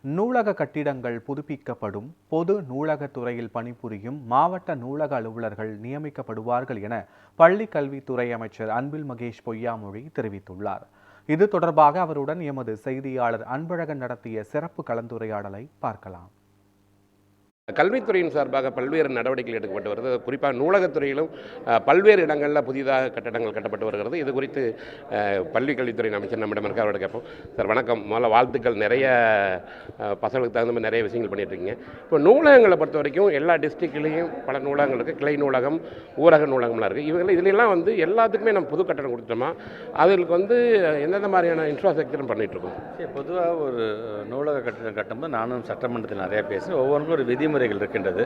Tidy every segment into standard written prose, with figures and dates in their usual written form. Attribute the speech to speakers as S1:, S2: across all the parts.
S1: நூலக கட்டிடங்கள் புதுப்பிக்கப்படும், பொது நூலகத் துறையில் பணிபுரியும் மாவட்ட நூலக அலுவலர்கள் நியமிக்கப்படுவார்கள் என பள்ளிக் கல்வித்துறை அமைச்சர் அன்பில் மகேஷ் பொய்யாமொழி தெரிவித்துள்ளார். இது தொடர்பாக அவருடன் எமது செய்தியாளர் அன்பழகன் நடத்திய சிறப்பு கலந்துரையாடலை பார்க்கலாம்.
S2: கல்வித்துறையின் சார்பாக பல்வேறு நடவடிக்கைகள் எடுக்கப்பட்டு வருகிறது. குறிப்பாக நூலகத்துறையிலும் பல்வேறு இடங்களில் புதிதாக கட்டடங்கள் கட்டப்பட்டு வருகிறது. இது குறித்து பள்ளி கல்வித்துறை அமைச்சர் நம்மிடம் இருக்க அவரோட கேட்போம். சார் வணக்கம். முதல்ல வாழ்த்துக்கள். நிறைய பசங்களுக்கு தகுந்த மாதிரி நிறைய விஷயங்கள் பண்ணிட்டுருக்கீங்க. இப்போ நூலகங்களை பொறுத்த வரைக்கும் எல்லா டிஸ்ட்ரிக்ட்லேயும் பல நூலகங்கள் இருக்குது. கிளை நூலகம், ஊரக நூலகம்லாம் இருக்குது. இதிலெல்லாம் எல்லாத்துக்குமே நம்ம புது கட்டடம் கொடுத்துட்டோமா, அதுக்கு எந்தெந்த மாதிரியான இன்ஃப்ராஸ்ட்ரக்சரும் பண்ணிகிட்ருக்கோம்?
S3: பொதுவாக ஒரு நூலக கட்டிடம் கட்டும்போது நானும் சட்டமன்றத்தில் நிறையா பேசுகிறேன். ஒவ்வொன்றுக்கும் ஒரு விதிமுறைகள் இருக்கின்றது.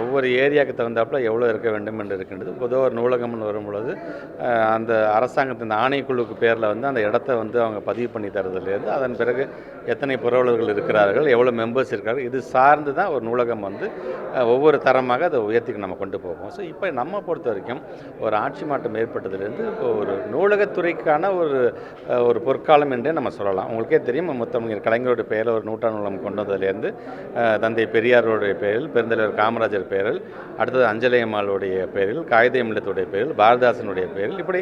S3: ஒவ்வொரு ஏரியாவுக்கு தகுந்தாப்பில் எவ்வளோ இருக்க வேண்டும் என்று இருக்கின்றது. பொதுவாக ஒரு நூலகம்னு வரும்பொழுது அந்த அரசாங்கத்தின் ஆணைக்குழுக்கு பேரில் அந்த இடத்த அவங்க பதிவு பண்ணி தரதுலேருந்து அதன் பிறகு எத்தனை புரவலர்கள் இருக்கிறார்கள், எவ்வளோ மெம்பர்ஸ் இருக்கார்கள், இது சார்ந்து தான் ஒரு நூலகம் ஒவ்வொரு தரமாக அதை உயர்த்திக்கு நம்ம கொண்டு போவோம். ஸோ இப்போ நம்ம பொறுத்த வரைக்கும் ஒரு ஆட்சி மாற்றம் ஏற்பட்டதுலேருந்து இப்போ ஒரு நூலகத்துறைக்கான ஒரு பொற்காலம் என்றே நம்ம சொல்லலாம். உங்களுக்கே தெரியும், முத்தமிழர் கலைஞருடைய பெயரில் ஒரு நூற்றாண்டு நூலகம் கொண்டு வந்ததுலேருந்து தந்தை பெரியாருடைய பெயரில், பெருந்தலைவர் காமராஜர் பெயரில், அடுத்தது அஞ்சலை அம்மாளுடைய பெயரில், காகித இல்லத்துடைய பெயரில், பாரதிதாசனுடைய பெயரில், இப்படி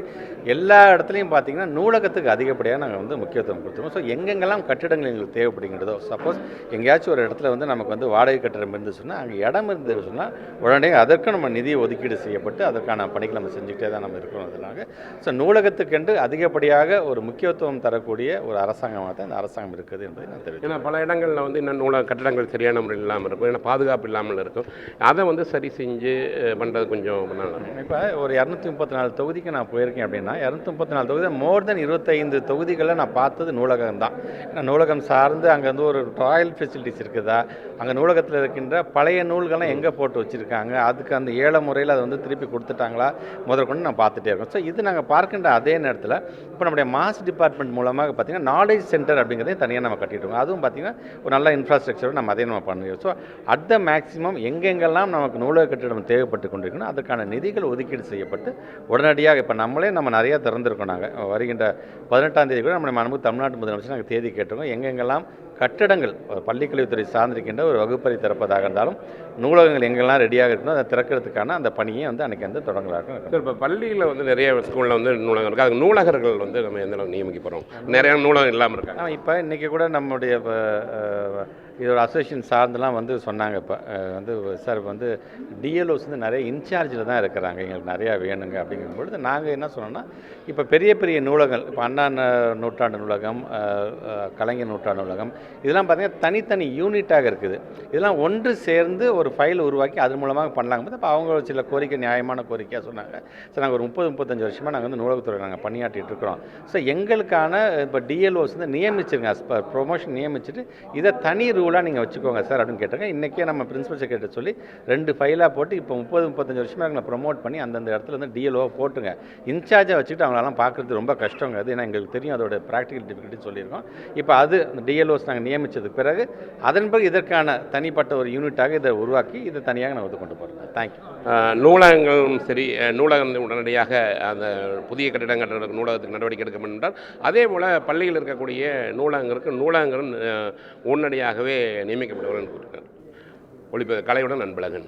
S3: எல்லா இடத்துலையும் பார்த்தீங்கன்னா நூலகத்துக்கு அதிகப்படியாக நாங்கள் முக்கியத்துவம் கொடுத்துருவோம். ஸோ எங்கெங்கெல்லாம் கட்டிடங்கள் எங்களுக்கு தேவைப்படுகின்றதோ, சப்போஸ் எங்கேயாச்சும் ஒரு இடத்துல நமக்கு வாடகை கட்டிடம் இருந்து சொன்னால், அங்கே இடம் இருந்து சொன்னால் உடனே அதற்கு நம்ம நிதி ஒதுக்கீடு செய்யப்பட்டு அதற்கான பணிகளை நம்ம செஞ்சுக்கிட்டே தான் நம்ம இருக்கிறோம். அதனால ஸோ நூலகத்துக்கென்று அதிகப்படியாக ஒரு முக்கியத்துவம் தரக்கூடிய ஒரு அரசாங்கமாக தான் இந்த அரசாங்கம் இருக்குது என்பதை நான் தெரிவிக்கிறேன்.
S2: ஏன்னா பல இடங்களில் இன்னும் நூலக கட்டிடங்கள் சரியான முறையில் இல்லாமல் இருக்கும், ஏன்னா பாதுகாப்பு இல்லாமல் இருக்கும். அதை சரி செஞ்சு பண்ணுறது கொஞ்சம் பண்ணலாம்.
S3: இப்போ ஒரு 234 தொகுதிக்கு நான் போயிருக்கேன் அப்படின்னா, 234 தொகுதி மோர் தென் 25 தொகுதிகளில் நான் பார்த்தது நூலகம் தான். ஏன்னா நூலகம் சார்ந்து அங்கே ஒரு ட்ராயல் ஃபெசிலிட்டிஸ் இருக்குதா, அங்கே நூலகத்தில் இருக்கின்ற பழைய நூல்கள்லாம் எங்கே போட்டு வச்சுருக்காங்க, அதுக்கு அந்த ஏழை முறையில் அதை திருப்பி கொடுத்துட்டாங்களா முதற்கொண்டு நான் பார்த்துட்டே இருக்கோம். ஸோ இது நாங்கள் பார்க்கின்ற அதே நேரத்தில் இப்போ நம்முடைய மாஸ் டிபார்ட்மெண்ட் மூலமாக பார்த்திங்கன்னா நாலேஜ் சென்டர் அப்படிங்கிறதையும் தனியாக நம்ம கட்டிட்டு இருக்கோம். அதுவும் பார்த்திங்கன்னா ஒரு நல்ல இன்ஃப்ராஸ்ட்ரக்சரும் நம்ம அதையும் நம்ம பண்ணுறோம். ஸோ அட் த மேக்ஸிமம் எங்கெங்கெல்லாம் நமக்கு நூலக கட்டிடம் தேவைப்பட்டு கொண்டிருக்கணும் அதற்கான நிதிகள் ஒதுக்கீடு செய்யப்பட்டு உடனடியாக இப்போ நம்ம நிறையா திறந்திருக்கோம். நாங்கள் வருகின்ற 18ஆம் தேதி கூட நம்ம நமக்கு தமிழ்நாட்டு முதலமைச்சர் நாங்கள் தேதி கேட்டிருக்கோம். எங்கெங்கெல்லாம் கட்டடங்கள் பள்ளிக்கல்வித்துறை சார்ந்திருக்கின்ற ஒரு வகுப்பறை திறப்பதாக இருந்தாலும் நூலகங்கள் எங்கெல்லாம் ரெடியாக இருக்கணும் அதை திறக்கிறதுக்கான அந்த பணியை அன்றைக்கி தொடங்கலாக இருக்கும்.
S2: இப்போ பள்ளியில் நிறைய ஸ்கூலில் நூலகம் இருக்குது. அதுக்கு நூலகர்கள் நம்ம எந்த அளவுக்கு நியமிக்க போகிறோம்? நிறைய நூலகம் இல்லாமல் இருக்காங்க.
S3: இப்போ இன்றைக்கி கூட நம்முடைய இதோட அசோசியேஷன் சார்ந்தெல்லாம் சொன்னாங்க. இப்போ சார் டிஎல்ஓஸ் நிறைய இன்சார்ஜில் தான் இருக்கிறாங்க, எங்களுக்கு நிறையா வேணுங்க அப்படிங்கும்பொழுது நாங்கள் என்ன சொன்னோன்னா, இப்போ பெரிய பெரிய நூலகங்கள், இப்போ அண்ணா நூற்றாண்டு நூலகம், கலைஞர் நூற்றாண்டு நூலகம், இதெல்லாம் பார்த்திங்கன்னா தனித்தனி யூனிட்டாக இருக்குது. இதெல்லாம் ஒன்று சேர்ந்து ஒரு ஃபைல் உருவாக்கி அதன் மூலமாக பண்ணலாங்க போது இப்போ அவங்க சில கோரிக்கை, நியாயமான கோரிக்கையாக சொன்னாங்க. ஸோ நாங்கள் ஒரு 30-35 வருஷமாக நாங்கள் நூலகத்துறை நாங்கள் பணியாற்றிட்டு இருக்கிறோம். ஸோ எங்களுக்கான இப்போ டிஎல்ஓஸ் நியமிச்சிருங்க, ப்ரொமோஷன் நியமிச்சுட்டு இதை தனி ரூலாக நீங்கள் வச்சுக்கோங்க சார் அப்படின்னு கேட்டாங்க. இன்றைக்கே நம்ம பிரின்சிபல் செக்ரட்டரி சொல்லி 2 ஃபைலாக போட்டு இப்போ 30-35 வருஷமாக நாங்கள் ப்ரொமோட் பண்ணி அந்தந்த இடத்துல டிஎல்ஓ போட்டுங்க. இன்சார்ஜாக வச்சுக்கிட்டு அவங்களெல்லாம் பார்க்குறது ரொம்ப கஷ்டங்க. அது ஏன்னா எங்களுக்கு தெரியும் அதோட ப்ராக்டிக்கல் டிஃபிகல்ட்டி சொல்லியிருக்கோம். இப்போ அது டிஎல்ஓஸ் நாங்கள் நியமித்ததுக்கு பிறகு அதன் பிறகு இதற்கான தனிப்பட்ட ஒரு யூனிட்டாக இதை உருவாக்கி இதை தனியாக நான் கொண்டு போகிறேன். தேங்க்யூ.
S2: நூலகங்களும் சரி, நூலகம் உடனடியாக அந்த புதிய கட்டிடம் கட்டுறதுக்கு நூலகத்துக்கு நடவடிக்கை எடுக்க வேண்டும். அதே போல் பள்ளியில் இருக்கக்கூடிய நூலகங்களும் உடனடியாகவே நியமிக்கப்படுவார்கள் கூறுகிறார். ஒளிப்பதிவு கலையுடன் அன்பழகன்.